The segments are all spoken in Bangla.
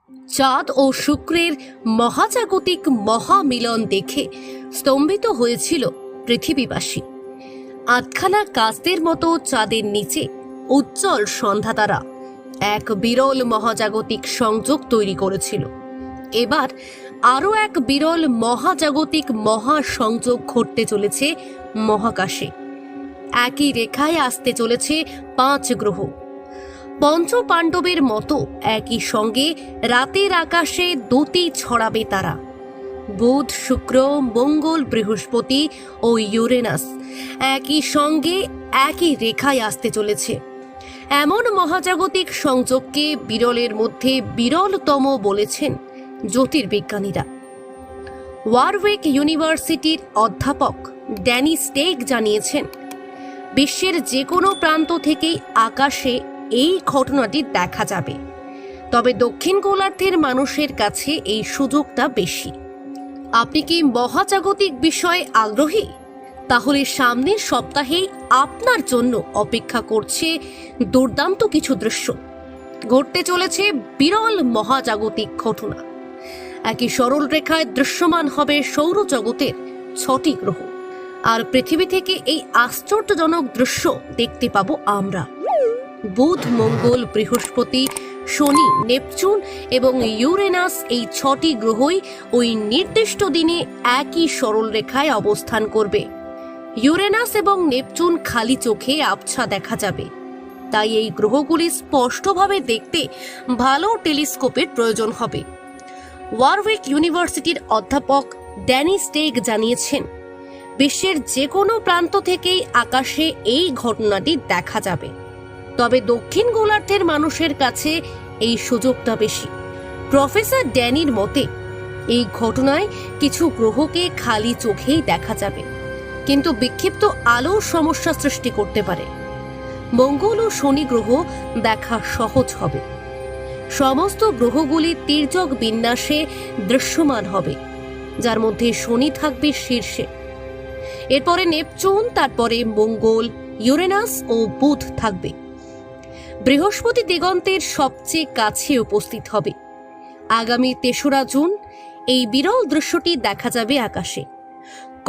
চাঁদ ও শুক্রের মহাজাগতিক মহামিলন দেখে স্তম্ভিত হয়েছিল পৃথিবীবাসী। আটখানা কাস্তের মতো চাঁদের নিচে উজ্জ্বল সন্ধ্যাতারা এক বিরল মহাজাগতিক সংযোগ তৈরি করেছিল। এবার আরও এক বিরল মহাজাগতিক মহাসংযোগ ঘটতে চলেছে মহাকাশে। একই রেখায় আসতে চলেছে 5 গ্রহ। পঞ্চ পাণ্ডবের মতো একই সঙ্গে রাতের আকাশে দ্যুতি ছড়াবে তারা। বুধ, শুক্র, মঙ্গল, বৃহস্পতি ও ইউরেনাস একই সঙ্গে একই রেখায় আসতে চলেছে। এমন মহাজাগতিক সংযোগকে বিরলের মধ্যে বিরলতম বলেছেন জ্যোতির্বিজ্ঞানীরা। ওয়ারউইক ইউনিভার্সিটির অধ্যাপক ড্যানি স্টেগ জানিয়েছেন, বিশ্বের যে কোনো প্রান্ত থেকেই আকাশে এই ঘটনাটি দেখা যাবে, তবে দক্ষিণ গোলার্ধের মানুষের কাছে এই সুযোগটা বেশি। আপনি কি মহাজাগতিক বিষয়ে আগ্রহী? তাহলে সামনের সপ্তাহেই আপনার জন্য অপেক্ষা করছে দুর্দান্ত কিছু দৃশ্য। ঘটতে চলেছে বিরল মহাজাগতিক ঘটনা। একই সরল রেখায় দৃশ্যমান হবে সৌরজগতের 6টি গ্রহ, আর পৃথিবী থেকে এই আশ্চর্যজনক দৃশ্য দেখতে পাবো আমরা। বুধ, মঙ্গল, বৃহস্পতি, শনি, নেপচুন এবং ইউরেনাস এই 6টি গ্রহই ওই নির্দিষ্ট দিনে একই সরল রেখায় অবস্থান করবে। ইউরেনাস এবং নেপচুন খালি চোখে আবছা দেখা যাবে, তাই এই গ্রহগুলি স্পষ্টভাবে দেখতে ভালো টেলিস্কোপের প্রয়োজন হবে। ওয়ারউইক ইউনিভার্সিটির অধ্যাপক ড্যানি স্টেগ জানিয়েছেন, বিশ্বের যে কোনো প্রান্ত থেকেই আকাশে এই ঘটনাটি দেখা যাবে, তবে দক্ষিণ গোলার্ধের মানুষের কাছে এই সুযোগটা বেশি। প্রফেসর ড্যানির মতে, এই ঘটনায় কিছু গ্রহকে খালি চোখেই দেখা যাবে, কিন্তু বিক্ষিপ্ত আলোর সমস্যা সৃষ্টি করতে পারে। মঙ্গল ও শনি গ্রহ দেখা সহজ হবে। সমস্ত গ্রহগুলি তির্যক বিন্যাসে দৃশ্যমান হবে, যার মধ্যে শনি থাকবে শীর্ষে। এরপরে নেপচুন, তারপরে মঙ্গল, ইউরেনাস ও বুধ থাকবে। বৃহস্পতি দিগন্তের সবচেয়ে কাছে উপস্থিত হবে। আগামী 3রা জুন এই বিরল দৃশ্যটি দেখা যাবে আকাশে।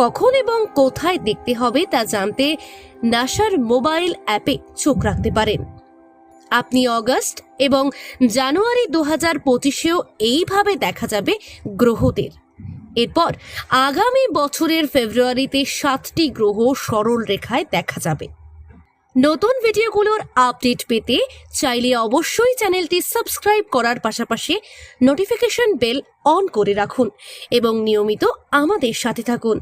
কখন এবং কোথায় দেখতে হবে তা জানতে নাসার মোবাইল অ্যাপে চোখ রাখতে পারেন। আপনি অগস্ট এবং জানুয়ারি 2025-এও এইভাবে দেখা যাবে গ্রহদের। এরপর আগামী বছরের ফেব্রুয়ারিতে 7টি গ্রহ সরল রেখায় দেখা যাবে। নতুন ভিডিওগুলোর আপডেট পেতে চাইলে অবশ্যই চ্যানেলটি সাবস্ক্রাইব করার পাশাপাশি নোটিফিকেশন বেল অন করে রাখুন এবং নিয়মিত আমাদের সাথে থাকুন।